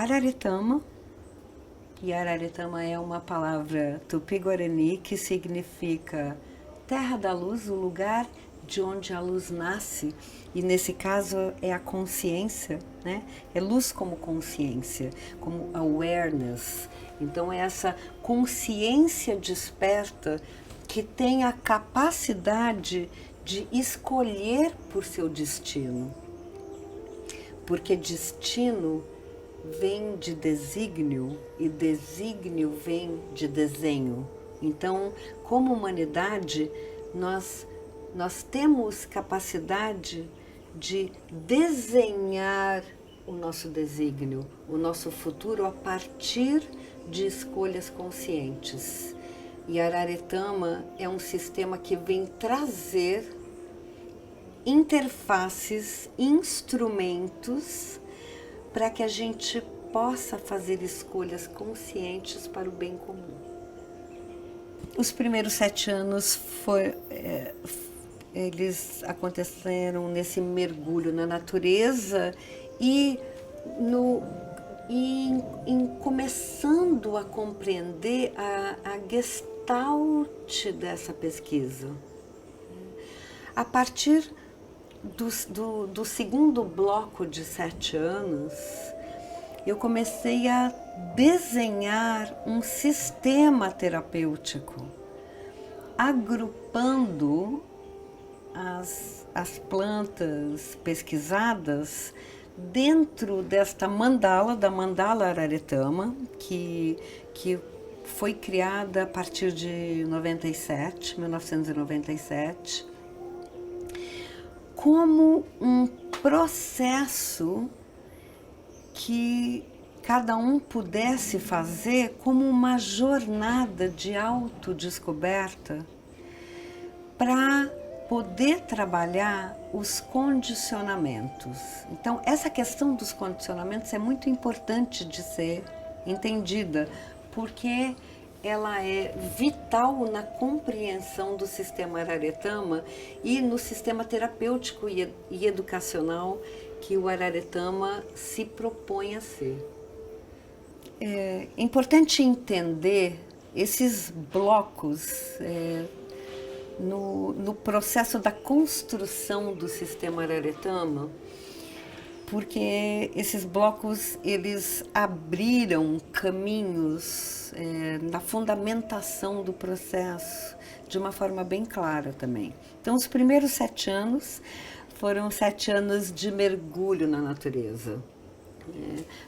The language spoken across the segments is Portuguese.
Araretama, e Araretama é uma palavra tupi-guarani que significa terra da luz, o lugar de onde a luz nasce, e nesse caso é a consciência, né? É luz como consciência, como awareness. Então é essa consciência desperta que tem a capacidade de escolher por seu destino. Porque destino vem de desígnio e desígnio vem de desenho. Então, como humanidade, nós temos capacidade de desenhar o nosso desígnio, o nosso futuro a partir de escolhas conscientes. E Araretama é um sistema que vem trazer interfaces, instrumentos para que a gente possa fazer escolhas conscientes para o bem comum. Os primeiros 7 anos eles aconteceram nesse mergulho na natureza e em começando a compreender a gestalt dessa pesquisa. A partir do segundo bloco de 7 anos, eu comecei a desenhar um sistema terapêutico, agrupando as plantas pesquisadas dentro desta mandala, da mandala Araretama, que foi criada a partir de 1997, como um processo que cada um pudesse fazer como uma jornada de autodescoberta para poder trabalhar os condicionamentos. Então, essa questão dos condicionamentos é muito importante de ser entendida, porque ela é vital na compreensão do sistema Araretama e no sistema terapêutico e educacional que o Araretama se propõe a ser. É importante entender esses blocos no processo da construção do sistema Araretama, porque esses blocos eles abriram caminhos na fundamentação do processo de uma forma bem clara também. Então, os primeiros 7 anos foram 7 anos de mergulho na natureza,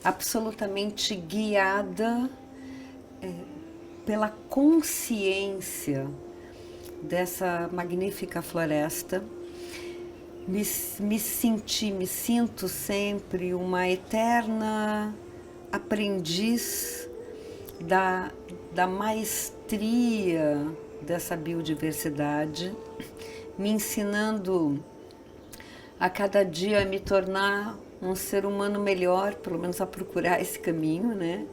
absolutamente guiada pela consciência dessa magnífica floresta. Me sinto sempre uma eterna aprendiz da maestria dessa biodiversidade, me ensinando a cada dia a me tornar um ser humano melhor, pelo menos a procurar esse caminho, né?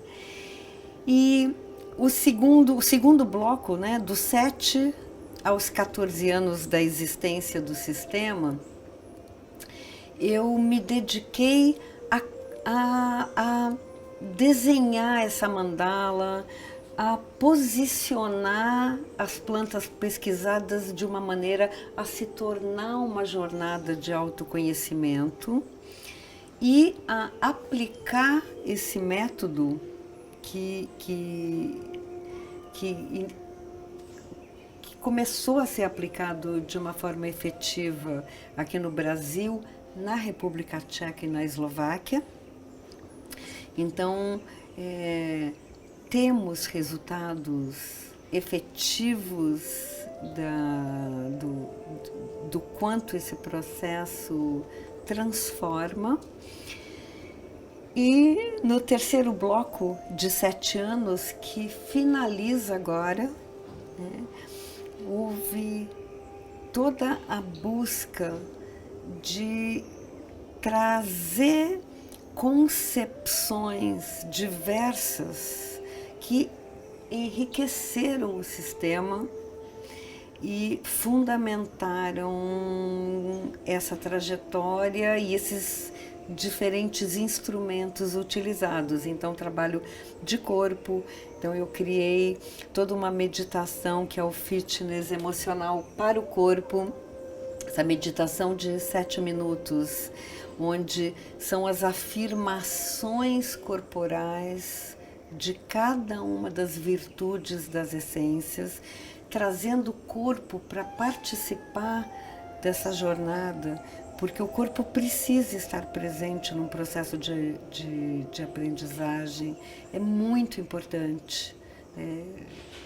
E o segundo bloco, né, dos 7 aos 14 anos da existência do sistema, eu me dediquei a desenhar essa mandala, a posicionar as plantas pesquisadas de uma maneira a se tornar uma jornada de autoconhecimento e a aplicar esse método que começou a ser aplicado de uma forma efetiva aqui no Brasil, na República Tcheca e na Eslováquia. Então, temos resultados efetivos do quanto esse processo transforma. E no terceiro bloco de 7 anos, que finaliza agora, né, houve toda a busca de trazer concepções diversas que enriqueceram o sistema e fundamentaram essa trajetória e esses diferentes instrumentos utilizados. Então, trabalho de corpo. Então, eu criei toda uma meditação que é o fitness emocional para o corpo. Essa meditação de 7 minutos, onde são as afirmações corporais de cada uma das virtudes das essências, trazendo o corpo para participar dessa jornada, porque o corpo precisa estar presente num processo de aprendizagem. É muito importante.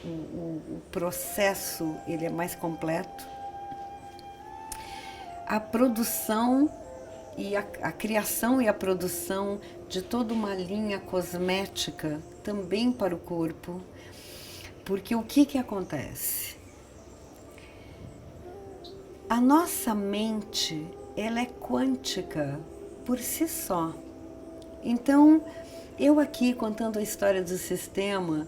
O processo ele é mais completo. A produção e a criação e a produção de toda uma linha cosmética também para o corpo, porque o que acontece? A nossa mente, ela é quântica por si só. Então, eu aqui contando a história do sistema,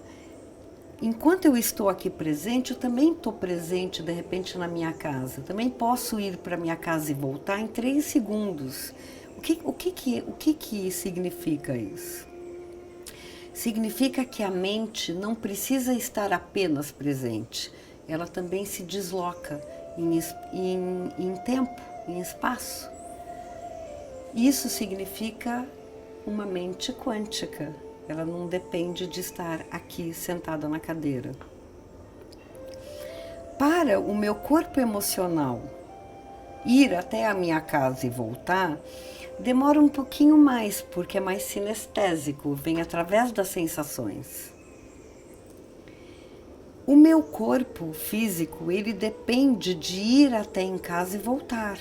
enquanto eu estou aqui presente, eu também estou presente, de repente, na minha casa. Também posso ir para minha casa e voltar em 3 segundos. O que significa isso? Significa que a mente não precisa estar apenas presente. Ela também se desloca em tempo, em espaço. Isso significa uma mente quântica. Ela não depende de estar aqui sentada na cadeira. Para o meu corpo emocional ir até a minha casa e voltar, demora um pouquinho mais, porque é mais sinestésico, vem através das sensações. O meu corpo físico, ele depende de ir até em casa e voltar.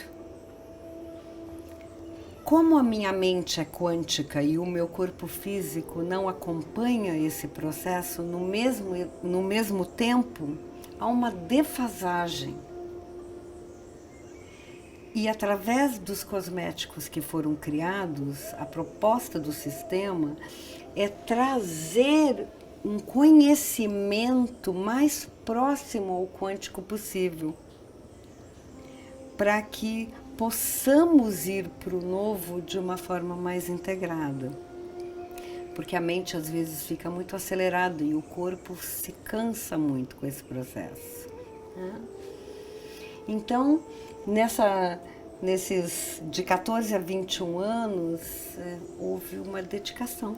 Como a minha mente é quântica e o meu corpo físico não acompanha esse processo no mesmo tempo, há uma defasagem. E através dos cosméticos que foram criados, a proposta do sistema é trazer um conhecimento mais próximo ao quântico possível, para que possamos ir para o novo de uma forma mais integrada. Porque a mente às vezes fica muito acelerada e o corpo se cansa muito com esse processo. Então, nesses de 14 a 21 anos, houve uma dedicação,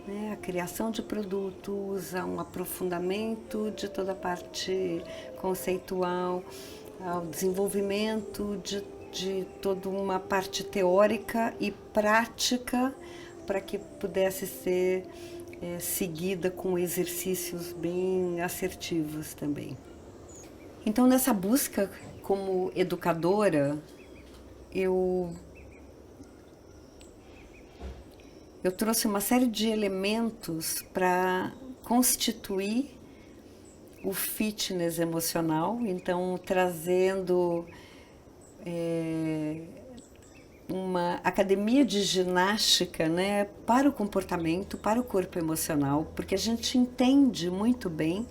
né? A criação de produtos, a um aprofundamento de toda a parte conceitual, ao desenvolvimento de toda uma parte teórica e prática para que pudesse ser seguida com exercícios bem assertivos também. Então, nessa busca como educadora, eu trouxe uma série de elementos para constituir o fitness emocional, então trazendo uma academia de ginástica, né, para o comportamento, para o corpo emocional, porque a gente entende muito bem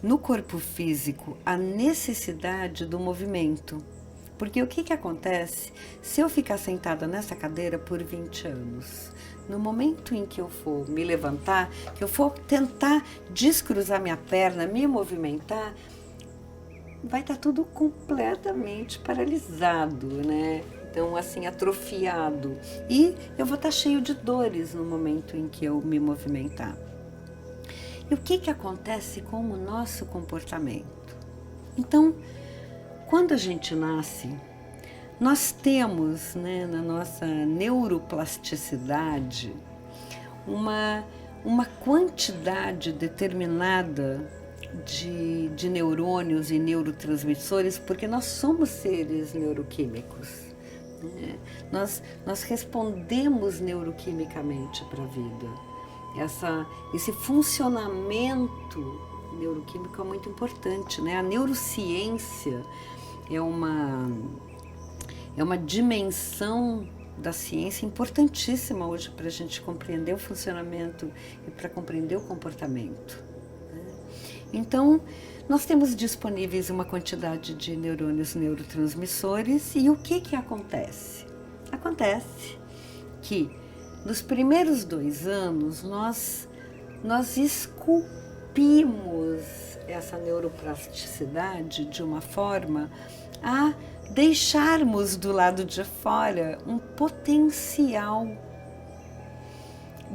no corpo físico a necessidade do movimento. Porque o que acontece se eu ficar sentada nessa cadeira por 20 anos? No momento em que eu for me levantar, que eu for tentar descruzar minha perna, me movimentar, vai estar tudo completamente paralisado, né? Então, assim, atrofiado. E eu vou estar cheio de dores no momento em que eu me movimentar. E o que acontece com o nosso comportamento? Então, quando a gente nasce, nós temos, né, na nossa neuroplasticidade uma quantidade determinada de neurônios e neurotransmissores, porque nós somos seres neuroquímicos. Né? Nós respondemos neuroquimicamente para a vida. Esse funcionamento neuroquímico é muito importante, né? A neurociência é uma dimensão da ciência importantíssima hoje para a gente compreender o funcionamento e para compreender o comportamento. Então, nós temos disponíveis uma quantidade de neurônios neurotransmissores e o que acontece? acontece que nos primeiros 2 anos nós esculpimos essa neuroplasticidade de uma forma a deixarmos do lado de fora um potencial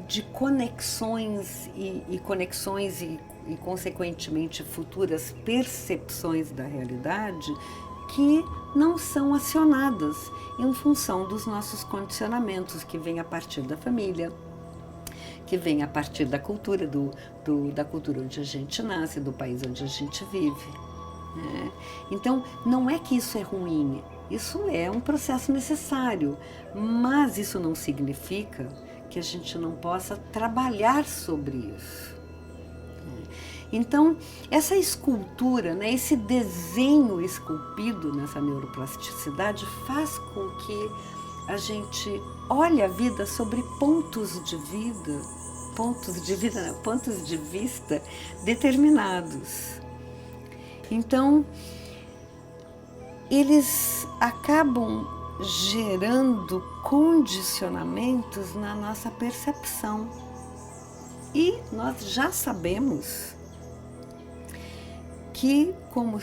de conexões e consequentemente futuras percepções da realidade que não são acionadas em função dos nossos condicionamentos, que vêm a partir da família, que vêm a partir da cultura, da cultura onde a gente nasce, do país onde a gente vive. Né? Então, não é que isso é ruim, isso é um processo necessário, mas isso não significa que a gente não possa trabalhar sobre isso. Então, essa escultura, né, esse desenho esculpido nessa neuroplasticidade faz com que a gente olhe a vida sobre pontos de vista determinados. Então, eles acabam gerando condicionamentos na nossa percepção. E nós já sabemos que, como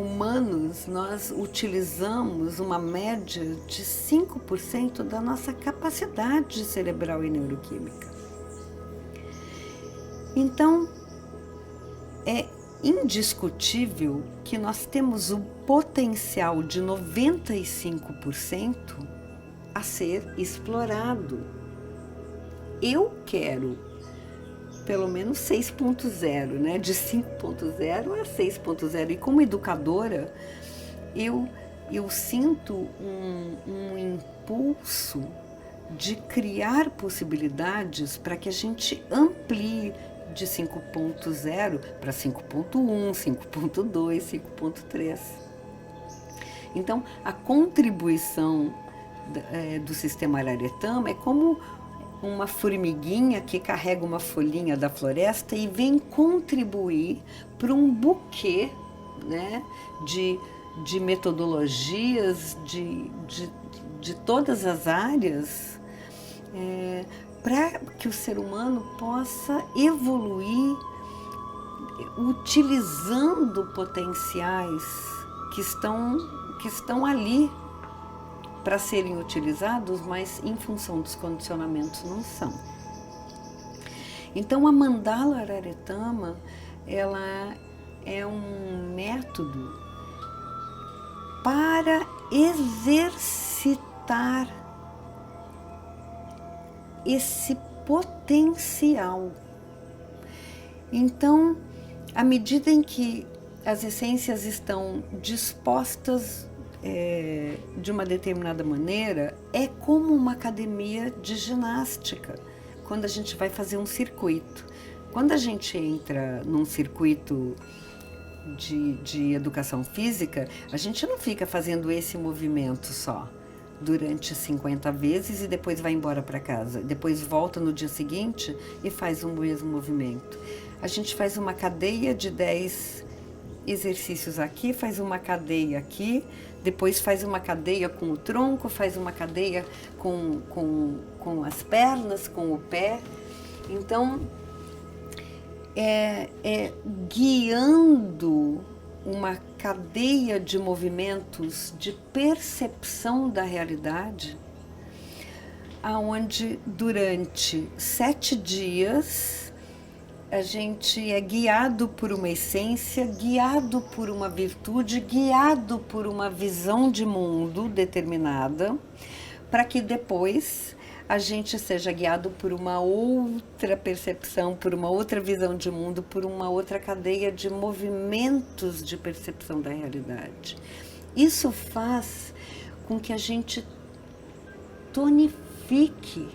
humanos, nós utilizamos uma média de 5% da nossa capacidade cerebral e neuroquímica. Então, é indiscutível que nós temos o potencial de 95% a ser explorado. Eu quero pelo menos 6.0, né? De 5.0 a 6.0. E como educadora, eu sinto um impulso de criar possibilidades para que a gente amplie de 5.0 para 5.1, 5.2, 5.3. Então, a contribuição do sistema Araretama é como uma formiguinha que carrega uma folhinha da floresta e vem contribuir para um buquê, né, de metodologias de todas as áreas, para que o ser humano possa evoluir utilizando potenciais que estão ali para serem utilizados, mas em função dos condicionamentos não são. Então a mandala Araretama, ela é um método para exercitar esse potencial. Então, à medida em que as essências estão dispostas de uma determinada maneira, é como uma academia de ginástica, quando a gente vai fazer um circuito. Quando a gente entra num circuito de educação física, a gente não fica fazendo esse movimento só durante 50 vezes e depois vai embora para casa. Depois volta no dia seguinte e faz o mesmo movimento. A gente faz uma cadeia de 10 exercícios aqui, faz uma cadeia aqui, depois faz uma cadeia com o tronco, faz uma cadeia com as pernas, com o pé. Então, guiando uma cadeia de movimentos de percepção da realidade, aonde durante 7 dias a gente é guiado por uma essência, guiado por uma virtude, guiado por uma visão de mundo determinada, para que depois a gente seja guiado por uma outra percepção, por uma outra visão de mundo, por uma outra cadeia de movimentos de percepção da realidade. Isso faz com que a gente tonifique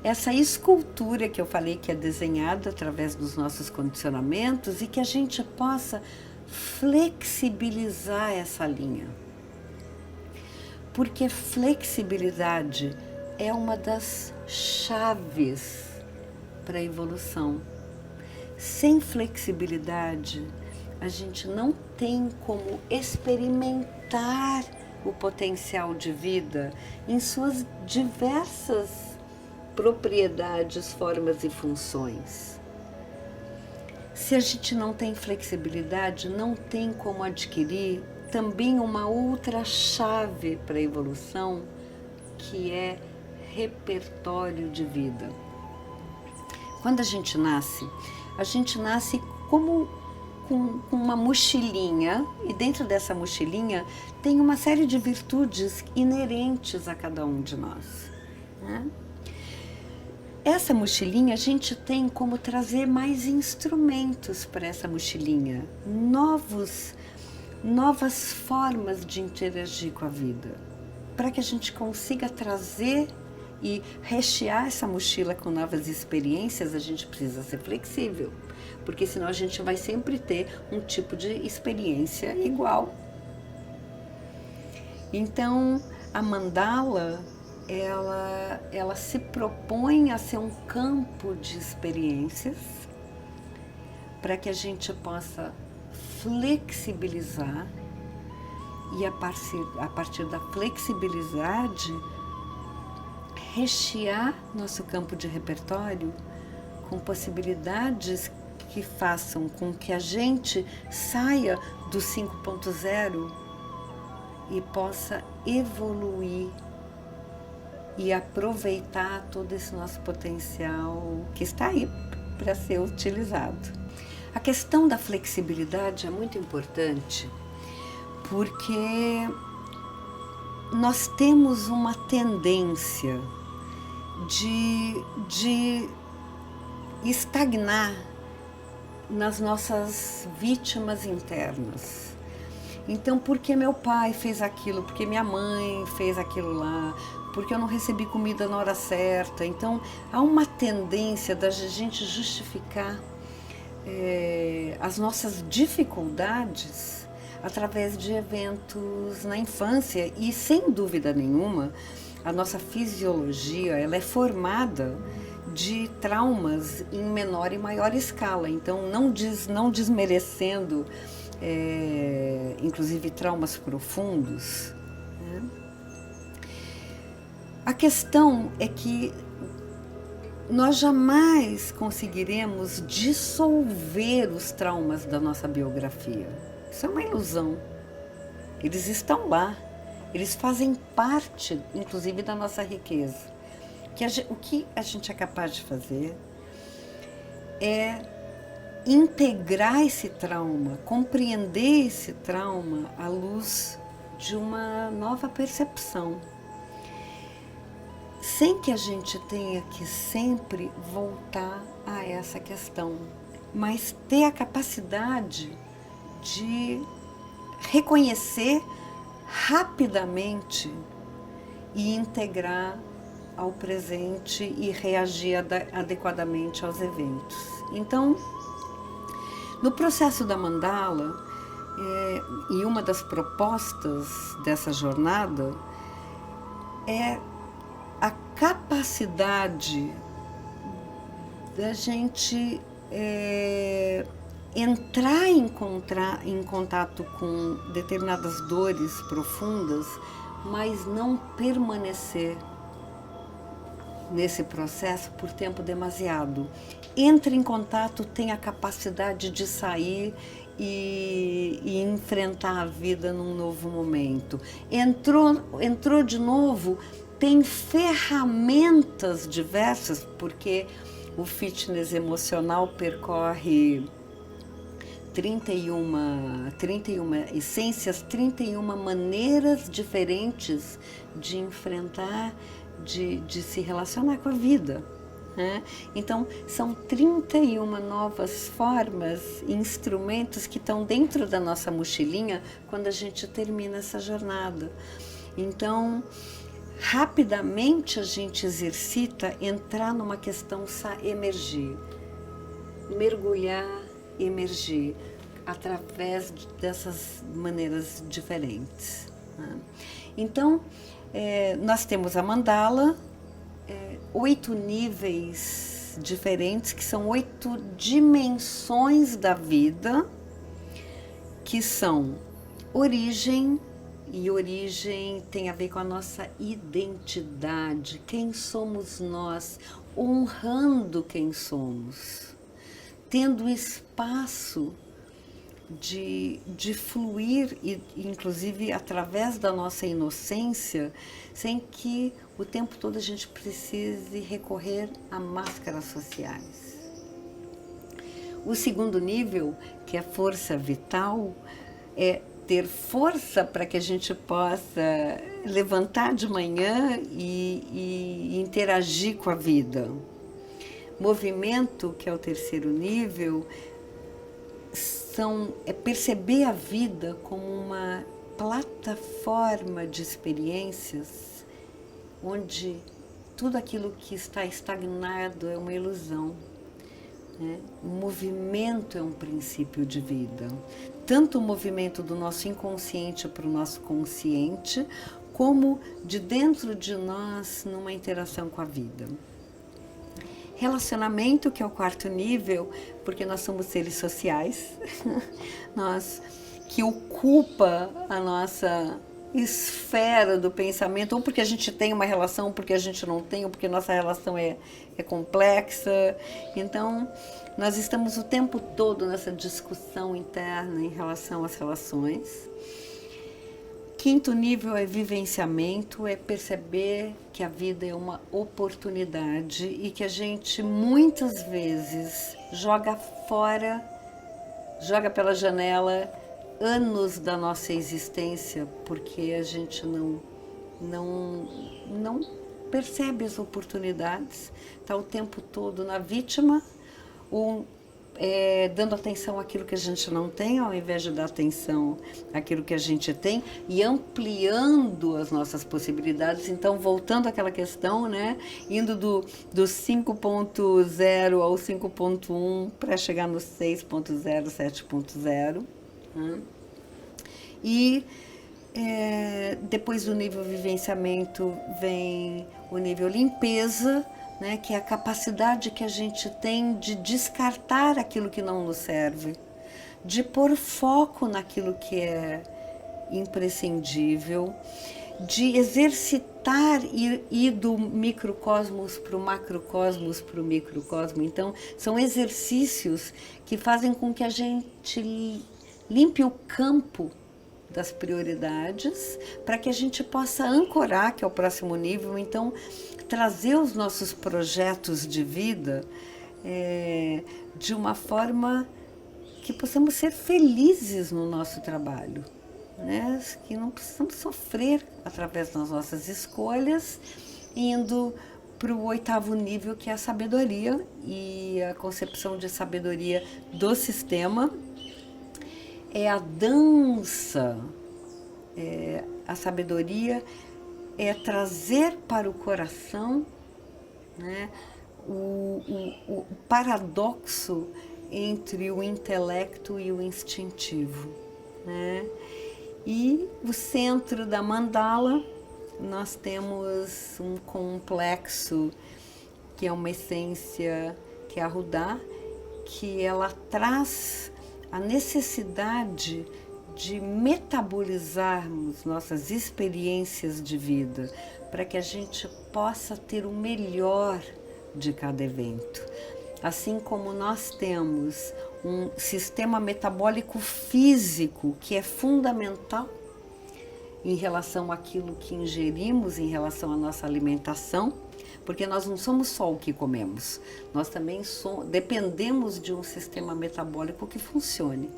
essa escultura que eu falei que é desenhada através dos nossos condicionamentos e que a gente possa flexibilizar essa linha. Porque flexibilidade é uma das chaves para a evolução. Sem flexibilidade, a gente não tem como experimentar o potencial de vida em suas diversas propriedades, formas e funções. Se a gente não tem flexibilidade, não tem como adquirir também uma outra chave para a evolução, que é repertório de vida. Quando a gente nasce como com uma mochilinha, e dentro dessa mochilinha tem uma série de virtudes inerentes a cada um de nós, né? Essa mochilinha a gente tem como trazer mais instrumentos para essa mochilinha, novas formas de interagir com a vida, para que a gente consiga trazer e rechear essa mochila com novas experiências. A gente precisa ser flexível, porque senão a gente vai sempre ter um tipo de experiência igual. Então, a mandala, ela se propõe a ser um campo de experiências para que a gente possa flexibilizar e a partir da flexibilidade rechear nosso campo de repertório com possibilidades que façam com que a gente saia do 5.0 e possa evoluir e aproveitar todo esse nosso potencial que está aí para ser utilizado. A questão da flexibilidade é muito importante porque nós temos uma tendência de estagnar nas nossas vítimas internas. Então, porque meu pai fez aquilo, porque minha mãe fez aquilo lá, porque eu não recebi comida na hora certa. Então, há uma tendência da gente justificar as nossas dificuldades através de eventos na infância. E, sem dúvida nenhuma, a nossa fisiologia ela é formada de traumas em menor e maior escala. Então, não desmerecendo, inclusive, traumas profundos, né? A questão é que nós jamais conseguiremos dissolver os traumas da nossa biografia. Isso é uma ilusão. Eles estão lá. Eles fazem parte, inclusive, da nossa riqueza. O que a gente é capaz de fazer é integrar esse trauma, compreender esse trauma à luz de uma nova percepção, sem que a gente tenha que sempre voltar a essa questão, mas ter a capacidade de reconhecer rapidamente e integrar ao presente e reagir adequadamente aos eventos. Então, no processo da mandala, e uma das propostas dessa jornada é a capacidade da gente entrar em contato com determinadas dores profundas, mas não permanecer nesse processo por tempo demasiado. Entra em contato, tem a capacidade de sair e enfrentar a vida num novo momento. Entrou de novo, tem ferramentas diversas, porque o fitness emocional percorre 31 essências, 31 maneiras diferentes de enfrentar, de se relacionar com a vida, né? Então, são 31 novas formas, instrumentos que estão dentro da nossa mochilinha quando a gente termina essa jornada. Então, rapidamente a gente exercita entrar numa questão emergir, mergulhar, emergir através dessas maneiras diferentes, né? Então, nós temos a mandala, 8 níveis diferentes, que são 8 dimensões da vida, que são origem, e origem tem a ver com a nossa identidade, quem somos nós, honrando quem somos, tendo espaço de fluir, e inclusive através da nossa inocência, sem que o tempo todo a gente precise recorrer a máscaras sociais. O segundo nível, que é força vital, é ter força para que a gente possa levantar de manhã e interagir com a vida. Movimento, que é o terceiro nível, é perceber a vida como uma plataforma de experiências onde tudo aquilo que está estagnado é uma ilusão. O movimento é um princípio de vida, tanto o movimento do nosso inconsciente para o nosso consciente, como de dentro de nós numa interação com a vida. Relacionamento, que é o quarto nível, porque nós somos seres sociais, que ocupa a nossa esfera do pensamento, ou porque a gente tem uma relação, ou porque a gente não tem, ou porque nossa relação é complexa. Então, nós estamos o tempo todo nessa discussão interna em relação às relações. Quinto nível é vivenciamento, é perceber que a vida é uma oportunidade e que a gente muitas vezes joga fora, joga pela janela anos da nossa existência, porque a gente não percebe as oportunidades, está o tempo todo na vítima, ou dando atenção àquilo que a gente não tem, ao invés de dar atenção àquilo que a gente tem, e ampliando as nossas possibilidades. Então, voltando àquela questão, indo do 5.0 ao 5.1 para chegar no 6.0, 7.0. E depois do nível vivenciamento vem o nível limpeza, que é a capacidade que a gente tem de descartar aquilo que não nos serve, de pôr foco naquilo que é imprescindível, de exercitar e ir do microcosmos para o macrocosmos, para o microcosmo. Então, são exercícios que fazem com que a gente limpe o campo das prioridades, para que a gente possa ancorar, que é o próximo nível, então trazer os nossos projetos de vida de uma forma que possamos ser felizes no nosso trabalho, que não precisamos sofrer através das nossas escolhas, indo para o oitavo nível, que é a sabedoria, e a concepção de sabedoria do sistema é a dança, a sabedoria é trazer para o coração o paradoxo entre o intelecto e o instintivo. E o centro da mandala, nós temos um complexo que é uma essência, que é a Rudá, que ela traz a necessidade de metabolizarmos nossas experiências de vida para que a gente possa ter o melhor de cada evento. Assim como nós temos um sistema metabólico físico que é fundamental em relação àquilo que ingerimos, em relação à nossa alimentação, porque nós não somos só o que comemos, nós também dependemos de um sistema metabólico que funcione.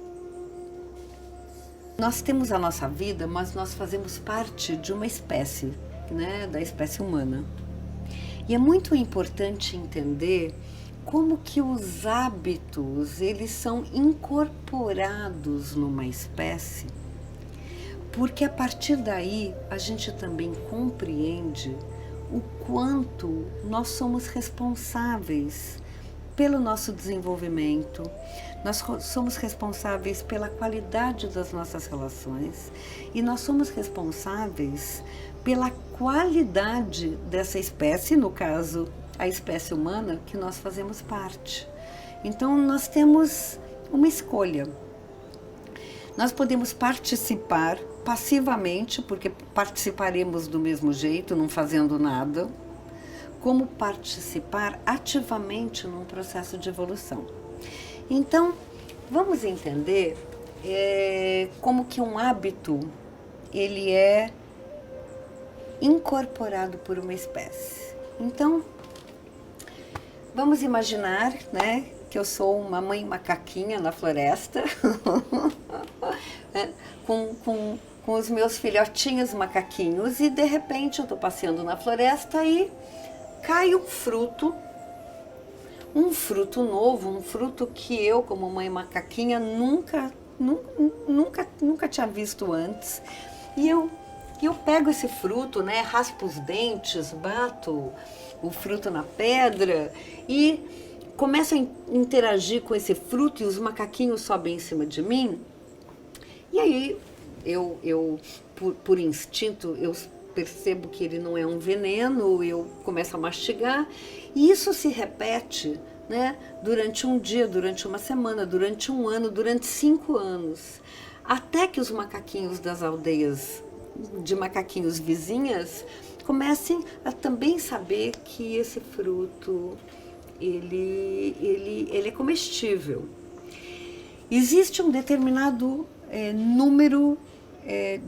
Nós temos a nossa vida, mas nós fazemos parte de uma espécie, da espécie humana. E é muito importante entender como que os hábitos, eles são incorporados numa espécie, porque a partir daí a gente também compreende o quanto nós somos responsáveis pelo nosso desenvolvimento, nós somos responsáveis pela qualidade das nossas relações e nós somos responsáveis pela qualidade dessa espécie, no caso, a espécie humana, que nós fazemos parte. Então, nós temos uma escolha. Nós podemos participar passivamente, porque participaremos do mesmo jeito, não fazendo nada, como participar ativamente num processo de evolução. Então, vamos entender como que um hábito ele é incorporado por uma espécie. Então, vamos imaginar, né, que eu sou uma mãe macaquinha na floresta, com os meus filhotinhos macaquinhos, e de repente eu estou passeando na floresta e cai um fruto novo, um fruto que eu, como mãe macaquinha, nunca tinha visto antes. E eu pego esse fruto, né, raspo os dentes, bato o fruto na pedra e começo a interagir com esse fruto, e os macaquinhos sobem em cima de mim. E aí eu por instinto, eu percebo que ele não é um veneno, eu começo a mastigar, e isso se repete, né, durante um dia, durante uma semana, durante um ano, durante 5 anos, até que os macaquinhos das aldeias de macaquinhos vizinhas comecem a também saber que esse fruto ele é comestível. Existe um determinado número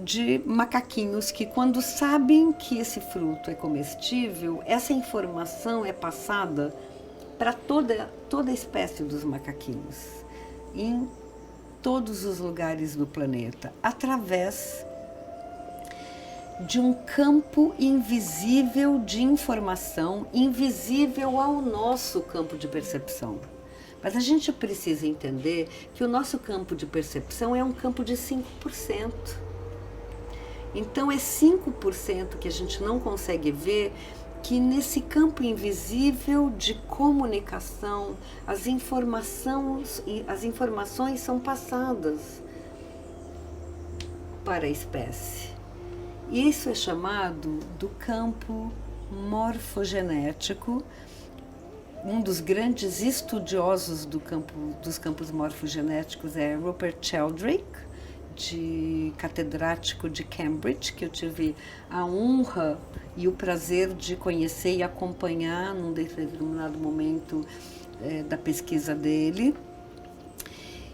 de macaquinhos que, quando sabem que esse fruto é comestível, essa informação é passada para toda a espécie dos macaquinhos, em todos os lugares do planeta, através de um campo invisível de informação, invisível ao nosso campo de percepção. Mas a gente precisa entender que o nosso campo de percepção é um campo de 5%. Então é 5% que a gente não consegue ver, que nesse campo invisível de comunicação as informações são passadas para a espécie. Isso é chamado do campo morfogenético. Um dos grandes estudiosos dos campos morfogenéticos é Rupert Sheldrake, catedrático de Cambridge, que eu tive a honra e o prazer de conhecer e acompanhar num determinado momento da pesquisa dele.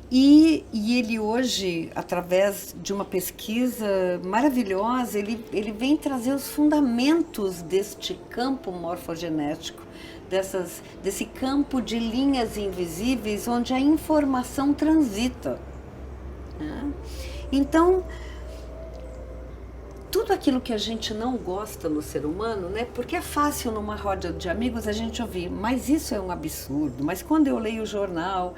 E ele hoje, através de uma pesquisa maravilhosa, ele vem trazer os fundamentos deste campo morfogenético, desse campo de linhas invisíveis onde a informação transita, né? Então, tudo aquilo que a gente não gosta no ser humano, né? Porque é fácil numa roda de amigos a gente ouvir, mas isso é um absurdo, mas quando eu leio o jornal,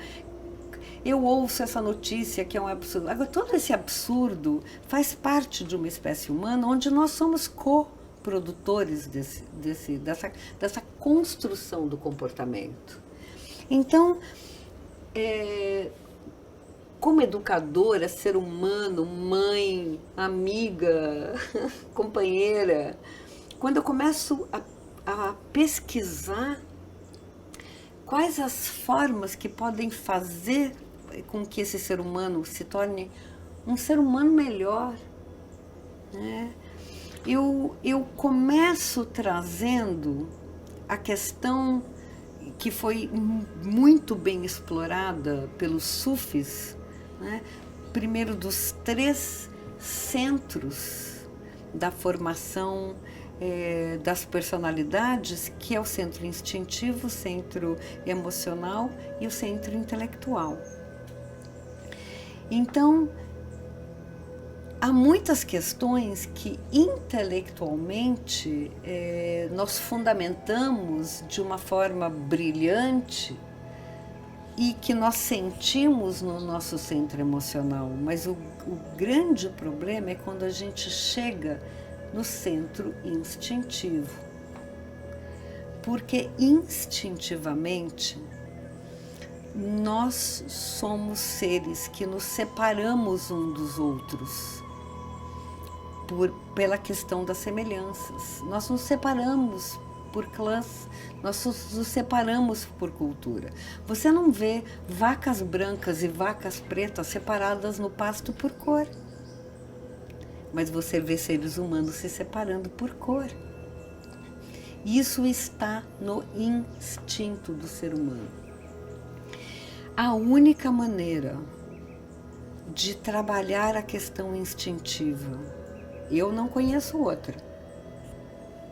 eu ouço essa notícia que é um absurdo. Agora, todo esse absurdo faz parte de uma espécie humana onde nós somos co-produtores dessa construção do comportamento. Então, como educadora, ser humano, mãe, amiga, companheira, quando eu começo a pesquisar quais as formas que podem fazer com que esse ser humano se torne um ser humano melhor, né? Eu começo trazendo a questão que foi muito bem explorada pelos sufis, né? Primeiro dos 3 centros da formação das personalidades, que é o centro instintivo, o centro emocional e o centro intelectual. Então, há muitas questões que intelectualmente nós fundamentamos de uma forma brilhante e que nós sentimos no nosso centro emocional, mas o grande problema é quando a gente chega no centro instintivo, porque instintivamente nós somos seres que nos separamos um dos outros pela questão das semelhanças. Nós nos separamos por clãs, nós nos separamos por cultura. Você não vê vacas brancas e vacas pretas separadas no pasto por cor, mas você vê seres humanos se separando por cor. Isso está no instinto do ser humano. A única maneira de trabalhar a questão instintiva, eu não conheço outra.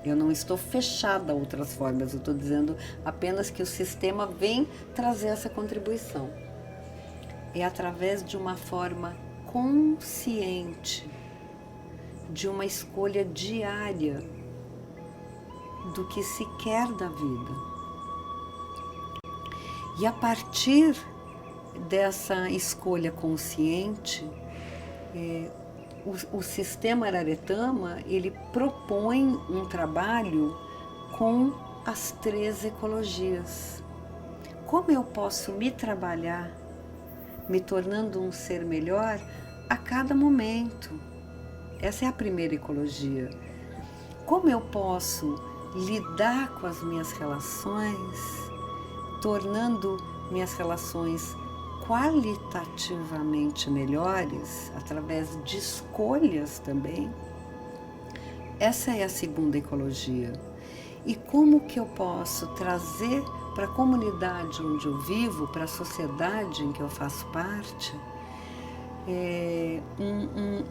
Eu não estou fechada a outras formas, eu estou dizendo apenas que o sistema vem trazer essa contribuição. É através de uma forma consciente, de uma escolha diária do que se quer da vida. E a partir dessa escolha consciente, o sistema Araretama, ele propõe um trabalho com as 3 ecologias. Como eu posso me trabalhar, me tornando um ser melhor a cada momento? Essa é a primeira ecologia. Como eu posso lidar com as minhas relações, tornando minhas relações qualitativamente melhores, através de escolhas também? Essa é a segunda ecologia. E como que eu posso trazer para a comunidade onde eu vivo, para a sociedade em que eu faço parte,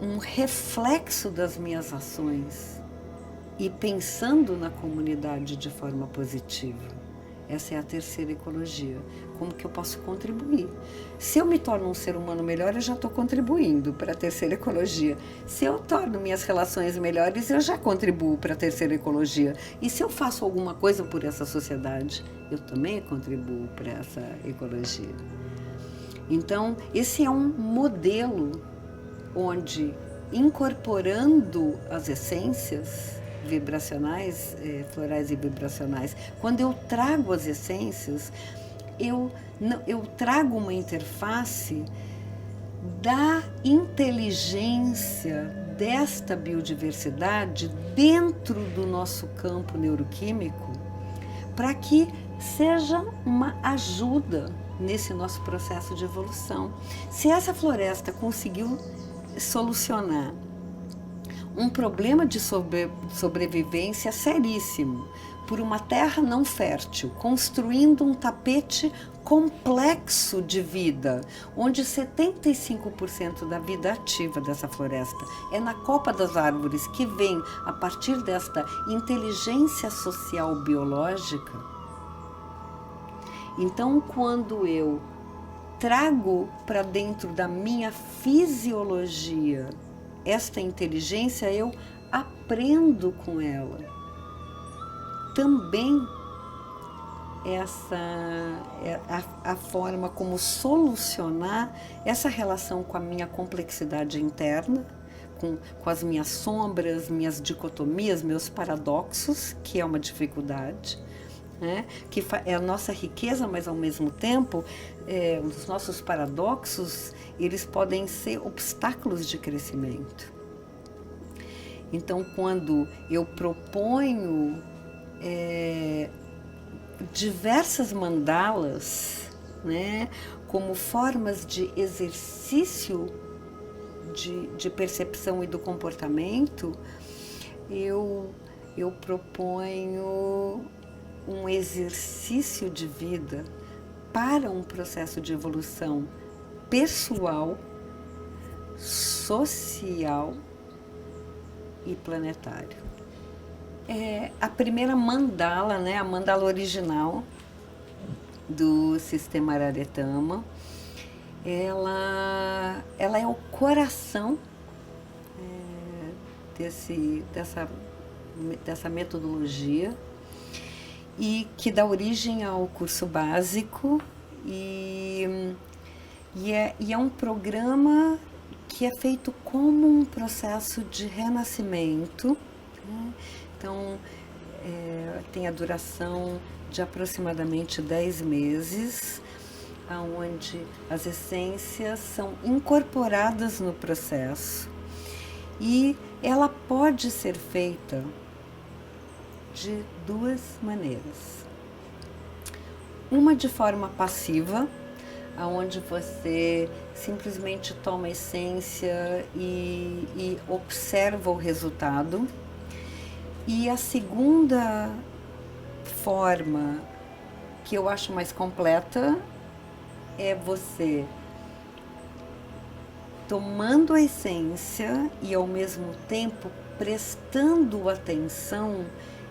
um reflexo das minhas ações e pensando na comunidade de forma positiva? Essa é a terceira ecologia. Como que eu posso contribuir? Se eu me torno um ser humano melhor, eu já estou contribuindo para a terceira ecologia. Se eu torno minhas relações melhores, eu já contribuo para a terceira ecologia. E se eu faço alguma coisa por essa sociedade, eu também contribuo para essa ecologia. Então, esse é um modelo onde, incorporando as essências vibracionais, florais e vibracionais, quando eu trago as essências, eu trago uma interface da inteligência desta biodiversidade dentro do nosso campo neuroquímico, para que seja uma ajuda nesse nosso processo de evolução. Se essa floresta conseguiu solucionar um problema de sobrevivência seríssimo por uma terra não fértil, construindo um tapete complexo de vida, onde 75% da vida ativa dessa floresta é na copa das árvores, que vem a partir desta inteligência social biológica. Então, quando eu trago para dentro da minha fisiologia esta inteligência, eu aprendo com ela. Também essa é a forma como solucionar essa relação com a minha complexidade interna, com as minhas sombras, minhas dicotomias, meus paradoxos, que é uma dificuldade, né? Que é a nossa riqueza, mas ao mesmo tempo, os nossos paradoxos, eles podem ser obstáculos de crescimento. Então, quando eu proponho diversas mandalas, né, como formas de exercício de percepção e do comportamento, eu proponho um exercício de vida para um processo de evolução pessoal, social e planetário. A primeira mandala, né, a mandala original do sistema Araretama, ela é o coração dessa metodologia, e que dá origem ao curso básico, e é um programa que é feito como um processo de renascimento, né? Então, tem a duração de aproximadamente 10 meses, onde as essências são incorporadas no processo, e ela pode ser feita de duas maneiras. Uma de forma passiva, onde você simplesmente toma a essência e observa o resultado. E a segunda forma, que eu acho mais completa, é você tomando a essência e ao mesmo tempo prestando atenção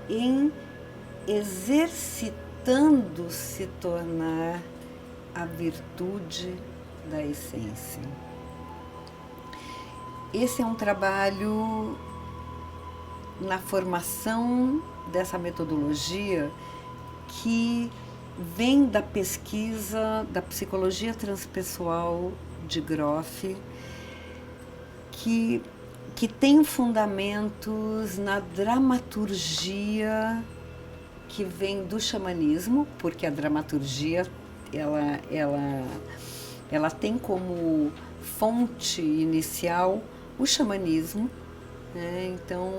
em exercitando se tornar a virtude da essência. Esse é um trabalho na formação dessa metodologia que vem da pesquisa da psicologia transpessoal de Grof, que tem fundamentos na dramaturgia que vem do xamanismo, porque a dramaturgia ela tem como fonte inicial o xamanismo, né? Então,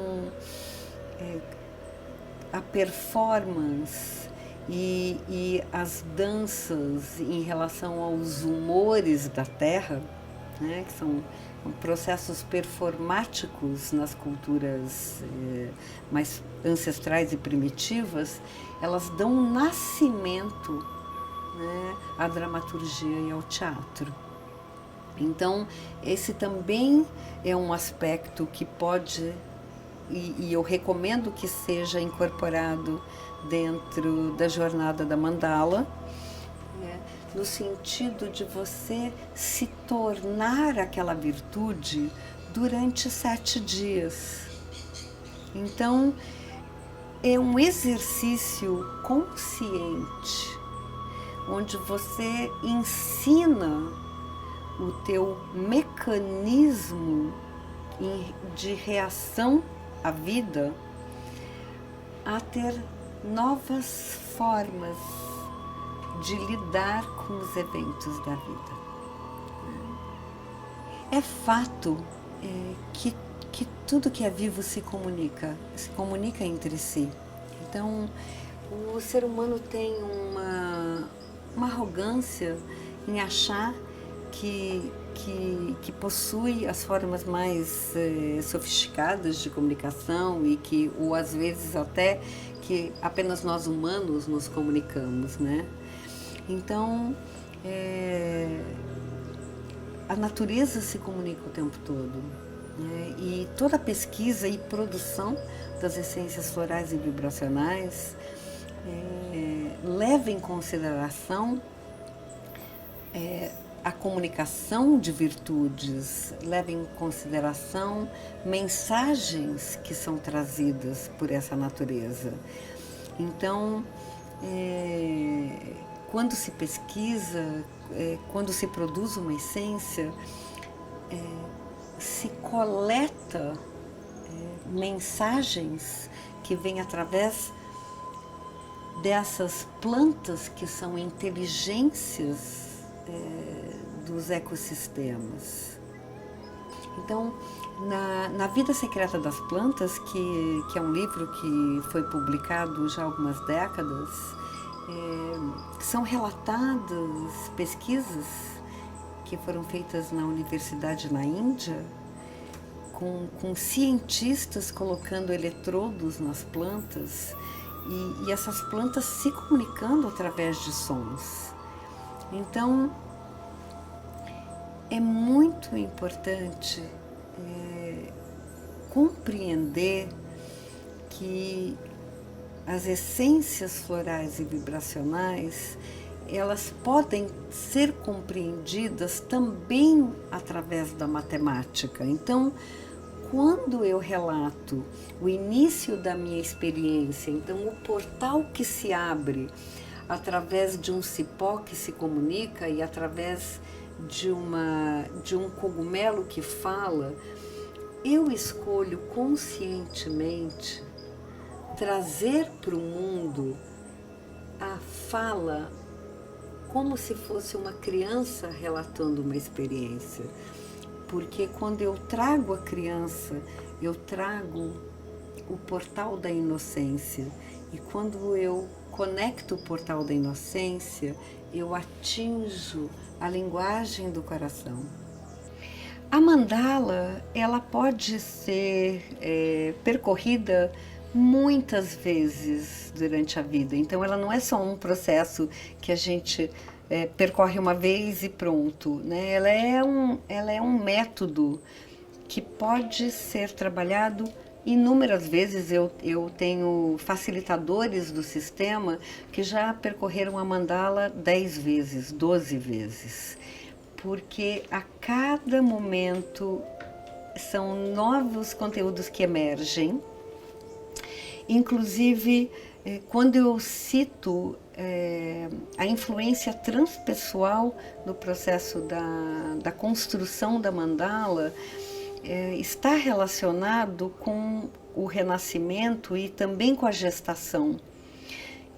a performance e as danças em relação aos humores da Terra, né, que são processos performáticos nas culturas mais ancestrais e primitivas, elas dão um nascimento, né, à dramaturgia e ao teatro. Então, esse também é um aspecto que pode, e eu recomendo que seja incorporado dentro da jornada da mandala, no sentido de você se tornar aquela virtude durante 7 dias. Então, é um exercício consciente, onde você ensina o teu mecanismo de reação à vida a ter novas formas de lidar com os eventos da vida. É fato que tudo que é vivo se comunica entre si. Então, o ser humano tem uma arrogância em achar que possui as formas mais sofisticadas de comunicação e ou às vezes até que apenas nós humanos nos comunicamos, né? Então, a natureza se comunica o tempo todo, né? E toda pesquisa e produção das essências florais e vibracionais leva em consideração a comunicação de virtudes, leva em consideração mensagens que são trazidas por essa natureza. Então, quando se pesquisa, quando se produz uma essência, se coleta mensagens que vêm através dessas plantas que são inteligências dos ecossistemas. Então, na Vida Secreta das Plantas, que é um livro que foi publicado já há algumas décadas, são relatadas pesquisas que foram feitas na universidade na Índia, com cientistas colocando eletrodos nas plantas e essas plantas se comunicando através de sons. Então, é muito importante compreender que as essências florais e vibracionais, elas podem ser compreendidas também através da matemática. Então, quando eu relato o início da minha experiência, então o portal que se abre através de um cipó que se comunica e através de um cogumelo que fala, eu escolho conscientemente trazer para o mundo a fala como se fosse uma criança relatando uma experiência. Porque quando eu trago a criança, eu trago o portal da inocência. E quando eu conecto o portal da inocência, eu atinjo a linguagem do coração. A mandala, ela pode ser percorrida muitas vezes durante a vida. Então, ela não é só um processo que a gente percorre uma vez e pronto, né? Ela é um método que pode ser trabalhado inúmeras vezes. Eu tenho facilitadores do sistema que já percorreram a mandala 10 vezes, 12 vezes. Porque a cada momento são novos conteúdos que emergem. Inclusive, quando eu cito a influência transpessoal no processo da construção da mandala, está relacionado com o renascimento e também com a gestação.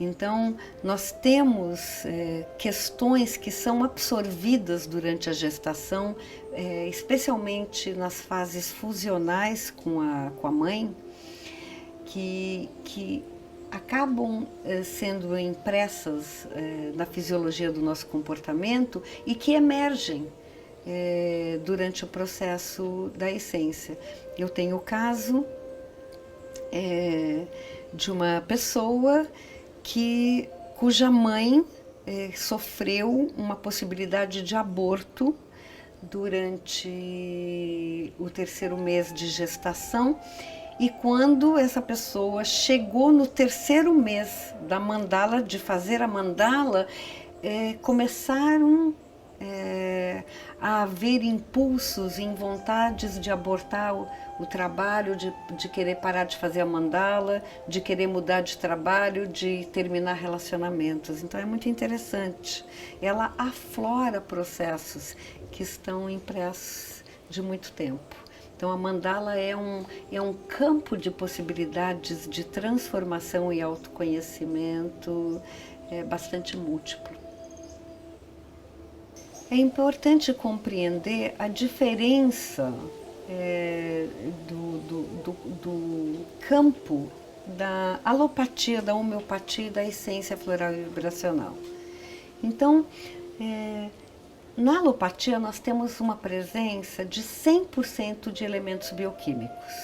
Então, nós temos questões que são absorvidas durante a gestação, especialmente nas fases fusionais com a mãe, que acabam sendo impressas na fisiologia do nosso comportamento e que emergem durante o processo da essência. Eu tenho o caso de uma pessoa cuja mãe sofreu uma possibilidade de aborto durante o 3º mês de gestação, e quando essa pessoa chegou no 3º mês da mandala, de fazer a mandala, começaram a haver impulsos em vontades de abortar o trabalho, de querer parar de fazer a mandala, de querer mudar de trabalho, de terminar relacionamentos. Então é muito interessante. Ela aflora processos que estão impressos de muito tempo. Então a mandala é um campo de possibilidades de transformação e autoconhecimento bastante múltiplo. É importante compreender a diferença do campo da alopatia, da homeopatia e da essência floral e vibracional. Então, na alopatia nós temos uma presença de 100% de elementos bioquímicos.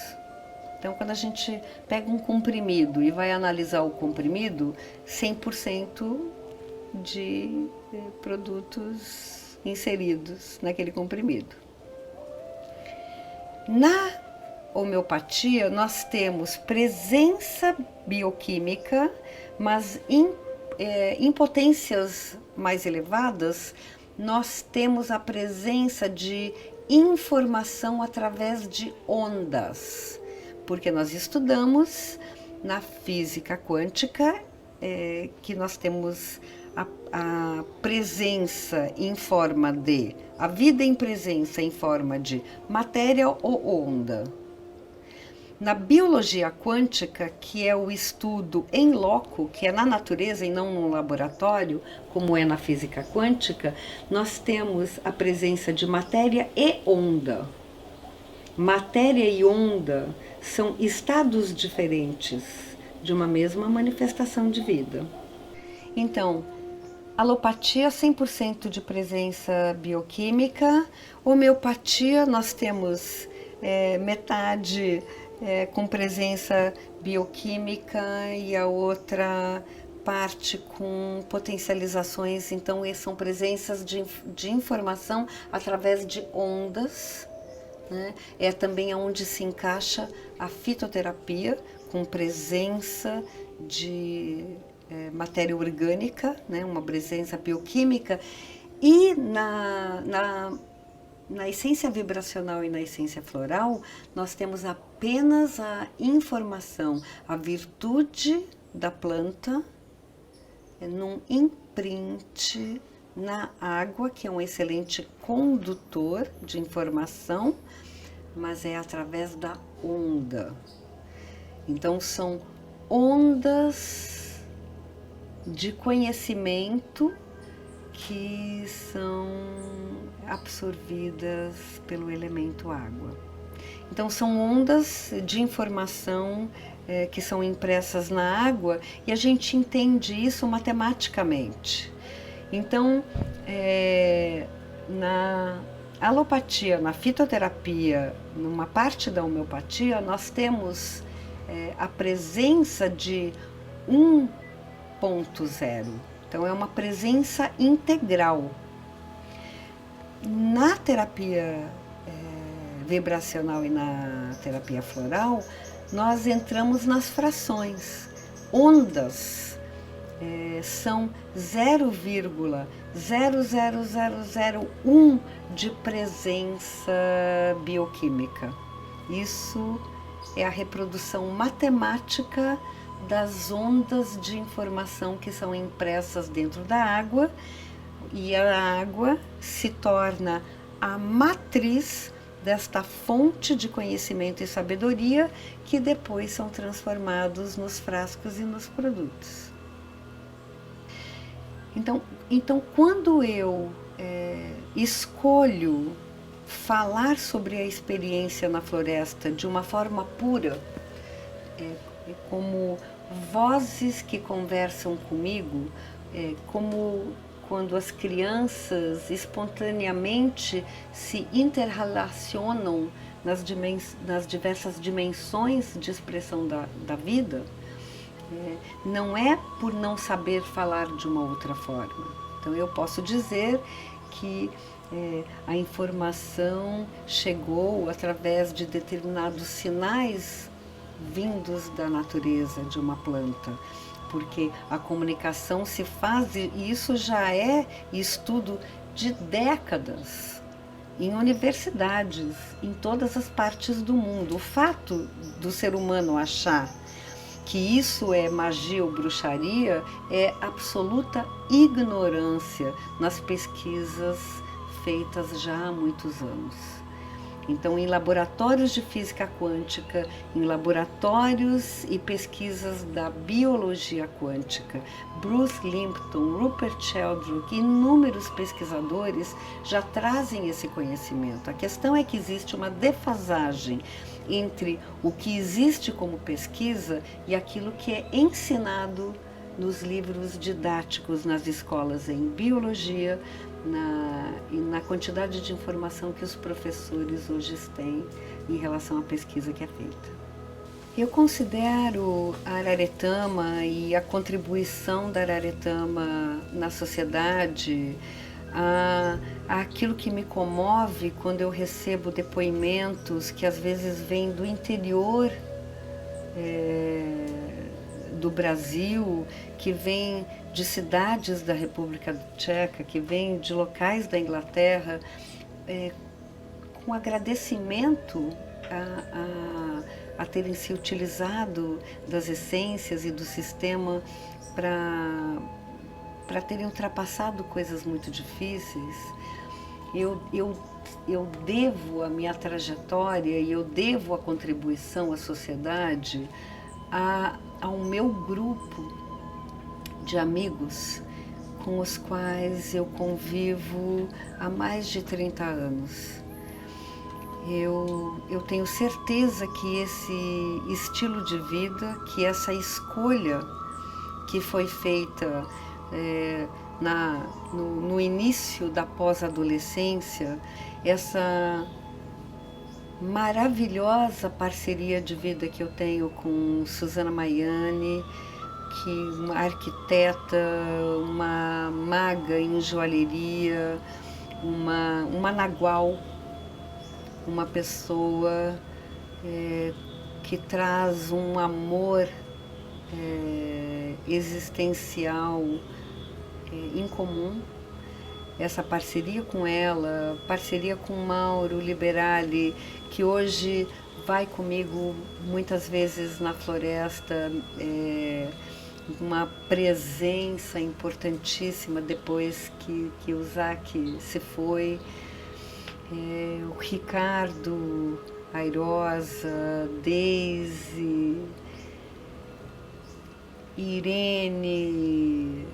Então, quando a gente pega um comprimido e vai analisar o comprimido, 100% de produtos inseridos naquele comprimido. Na homeopatia, nós temos presença bioquímica, mas em potências mais elevadas, nós temos a presença de informação através de ondas, porque nós estudamos na física quântica que nós temos a presença em forma de, a vida em presença em forma de matéria ou onda. Na biologia quântica, que é o estudo em loco, que é na natureza e não no laboratório, como é na física quântica, nós temos a presença de matéria e onda. Matéria e onda são estados diferentes de uma mesma manifestação de vida. Então, alopatia, 100% de presença bioquímica. Homeopatia, nós temos metade com presença bioquímica e a outra parte com potencializações. Então, são presenças de informação através de ondas, né? É também onde se encaixa a fitoterapia, com presença de matéria orgânica, né? Uma presença bioquímica. E na essência vibracional e na essência floral, nós temos apenas a informação, a virtude da planta, num imprint na água, que é um excelente condutor de informação, mas é através da onda. Então, são ondas de conhecimento que são absorvidas pelo elemento água. Então são ondas de informação que são impressas na água e a gente entende isso matematicamente. Então, na alopatia, na fitoterapia, numa parte da homeopatia, nós temos a presença de 1.0. Então, é uma presença integral. Na terapia vibracional e na terapia floral, nós entramos nas frações. Ondas são 0,00001 de presença bioquímica. Isso é a reprodução matemática das ondas de informação que são impressas dentro da água, e a água se torna a matriz desta fonte de conhecimento e sabedoria que depois são transformados nos frascos e nos produtos. Então quando eu escolho falar sobre a experiência na floresta de uma forma pura, como vozes que conversam comigo, como quando as crianças espontaneamente se interrelacionam nas diversas dimensões de expressão da vida, não é por não saber falar de uma outra forma. Então eu posso dizer que a informação chegou através de determinados sinais vindos da natureza de uma planta, porque a comunicação se faz, e isso já é estudo de décadas, em universidades, em todas as partes do mundo. O fato do ser humano achar que isso é magia ou bruxaria é absoluta ignorância nas pesquisas feitas já há muitos anos. Então, em laboratórios de física quântica, em laboratórios e pesquisas da biologia quântica, Bruce Lipton, Rupert Sheldrake, inúmeros pesquisadores já trazem esse conhecimento. A questão é que existe uma defasagem entre o que existe como pesquisa e aquilo que é ensinado nos livros didáticos nas escolas em biologia, e na quantidade de informação que os professores hoje têm em relação à pesquisa que é feita. Eu considero a Araretama e a contribuição da Araretama na sociedade aquilo que me comove quando eu recebo depoimentos que às vezes vêm do interior do Brasil, que vêm de cidades da República Tcheca, que vêm de locais da Inglaterra, com agradecimento a terem se utilizado das essências e do sistema para terem ultrapassado coisas muito difíceis. Eu devo a minha trajetória e eu devo a contribuição à sociedade ao meu grupo de amigos com os quais eu convivo há mais de 30 anos. Eu tenho certeza que esse estilo de vida, que essa escolha que foi feita no início da pós-adolescência, essa maravilhosa parceria de vida que eu tenho com Susana Maiani, que uma arquiteta, uma maga em joalheria, uma nagual, uma pessoa que traz um amor existencial incomum. Essa parceria com ela, parceria com Mauro Liberali, que hoje vai comigo muitas vezes na floresta, uma presença importantíssima depois que o Zac se foi. O Ricardo, Airosa, Deise, Irene,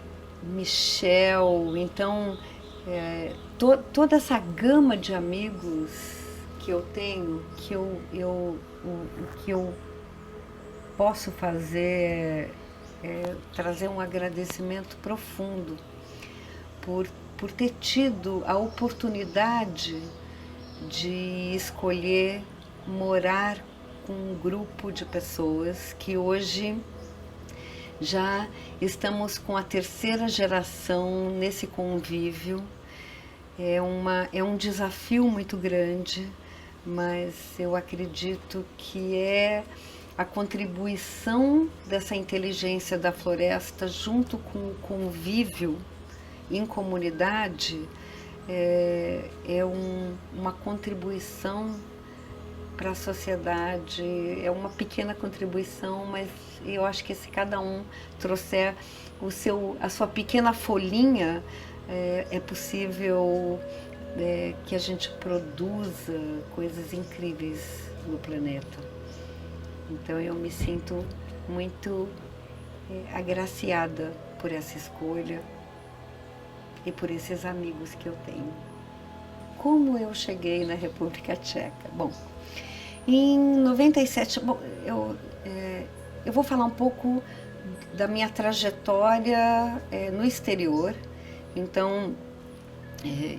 Michel. Então, toda essa gama de amigos que eu tenho, o que eu posso fazer é trazer um agradecimento profundo por ter tido a oportunidade de escolher morar com um grupo de pessoas que hoje já estamos com a terceira geração nesse convívio. É um desafio muito grande, mas eu acredito que é a contribuição dessa inteligência da floresta junto com o convívio em comunidade uma contribuição para a sociedade, é uma pequena contribuição, mas eu acho que se cada um trouxer a sua pequena folhinha, é possível que a gente produza coisas incríveis no planeta. Então eu me sinto muito agraciada por essa escolha e por esses amigos que eu tenho. Como eu cheguei na República Tcheca? Bom, em 97, eu vou falar um pouco da minha trajetória no exterior. Então,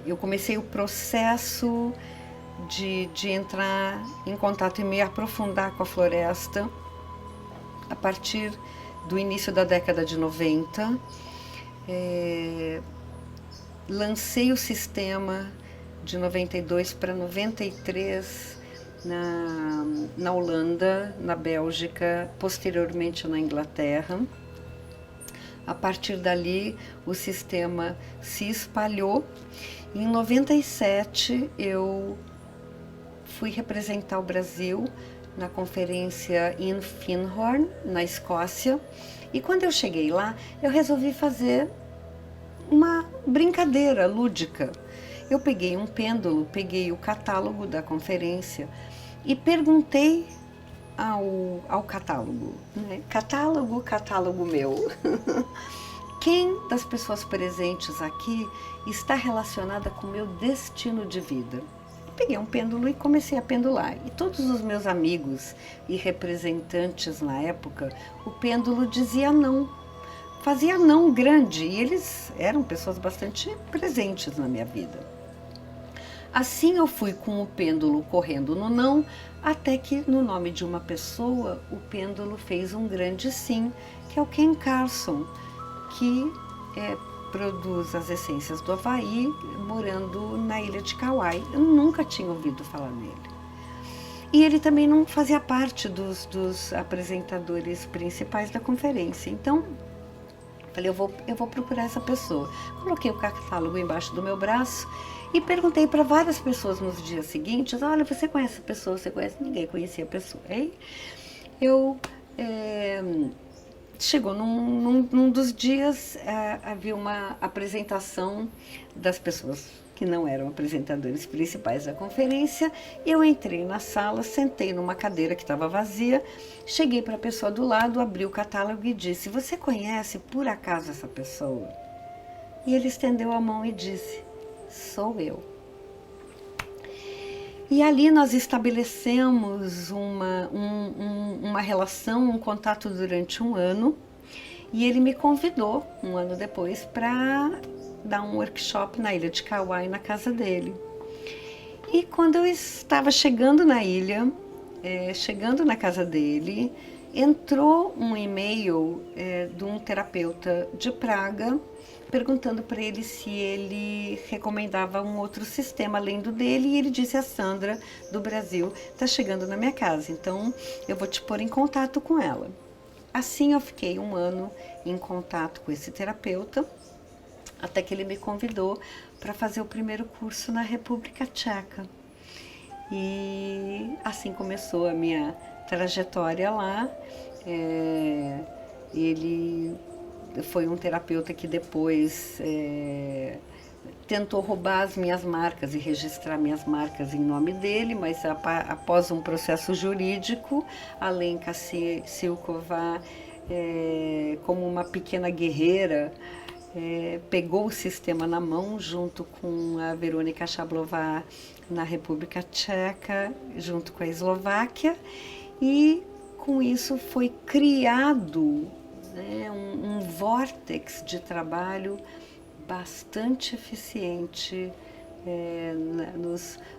eu comecei o processo de entrar em contato e me aprofundar com a floresta a partir do início da década de 90. Lancei o sistema de 92 para 93 na Holanda, na Bélgica, posteriormente na Inglaterra. A partir dali, o sistema se espalhou. Em 97, eu fui representar o Brasil na conferência em Findhorn, na Escócia. E quando eu cheguei lá, eu resolvi fazer uma brincadeira lúdica. Eu peguei um pêndulo, peguei o catálogo da conferência e perguntei ao catálogo, né? Catálogo meu. Quem das pessoas presentes aqui está relacionada com o meu destino de vida? Eu peguei um pêndulo e comecei a pendular. E todos os meus amigos e representantes na época, o pêndulo dizia não. Fazia não grande, e eles eram pessoas bastante presentes na minha vida. Assim eu fui com o pêndulo correndo no não, até que no nome de uma pessoa, o pêndulo fez um grande sim, que é o Ken Carson, que produz as essências do Havaí, morando na ilha de Kauai. Eu nunca tinha ouvido falar nele. E ele também não fazia parte dos apresentadores principais da conferência. Então, falei, eu vou procurar essa pessoa. Coloquei o catálogo embaixo do meu braço e perguntei para várias pessoas nos dias seguintes, olha, você conhece a pessoa, você conhece? Ninguém conhecia a pessoa. Aí chegou num dos dias, havia uma apresentação das pessoas que não eram apresentadores principais da conferência. Eu entrei na sala, sentei numa cadeira que estava vazia, cheguei para a pessoa do lado, abri o catálogo e disse, você conhece por acaso essa pessoa? E ele estendeu a mão e disse, sou eu. E ali nós estabelecemos uma relação, um contato durante um ano, e ele me convidou, um ano depois, para dar um workshop na ilha de Kauai, na casa dele. E quando eu estava chegando na ilha, chegando na casa dele, entrou um e-mail de um terapeuta de Praga, perguntando para ele se ele recomendava um outro sistema além do dele, e ele disse, a Sandra, do Brasil, está chegando na minha casa, então eu vou te pôr em contato com ela. Assim eu fiquei um ano em contato com esse terapeuta, até que ele me convidou para fazer o primeiro curso na República Tcheca. E assim começou a minha trajetória lá. Ele foi um terapeuta que depois tentou roubar as minhas marcas e registrar minhas marcas em nome dele, mas após um processo jurídico, a Lenka Silkova, como uma pequena guerreira, pegou o sistema na mão junto com a Verônica Šablová na República Tcheca, junto com a Eslováquia, e com isso foi criado, né, um vórtex de trabalho bastante eficiente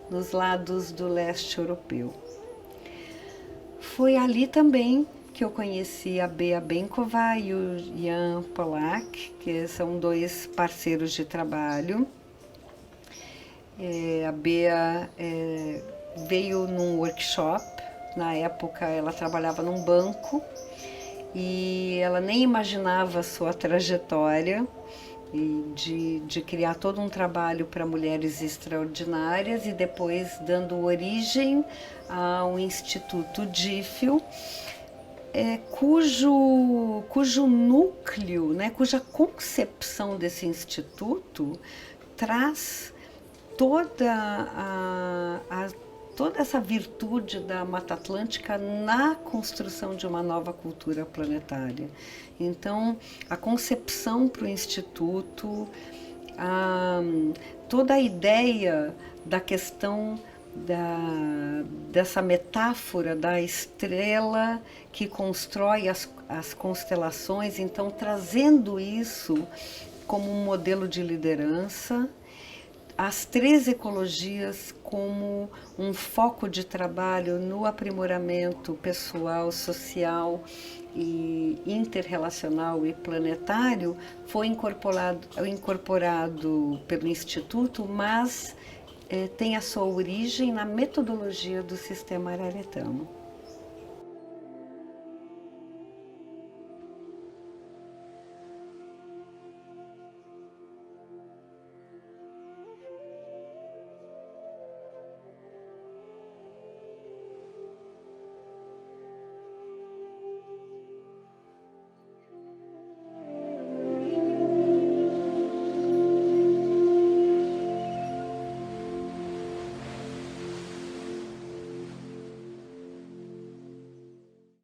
nos lados do leste europeu. Foi ali também que eu conheci a Bea Benkova e o Jan Polak, que são dois parceiros de trabalho. A Bea veio num workshop. Na época ela trabalhava num banco e ela nem imaginava a sua trajetória de criar todo um trabalho para mulheres extraordinárias e depois dando origem ao Instituto DIFIL, cujo núcleo, né, cuja concepção desse instituto traz toda essa virtude da Mata Atlântica na construção de uma nova cultura planetária. Então, a concepção para o Instituto, toda a ideia da questão dessa metáfora da estrela que constrói as constelações, então trazendo isso como um modelo de liderança, as 3 ecologias como um foco de trabalho no aprimoramento pessoal, social e interrelacional e planetário, foi incorporado pelo Instituto, mas tem a sua origem na metodologia do sistema Araretama.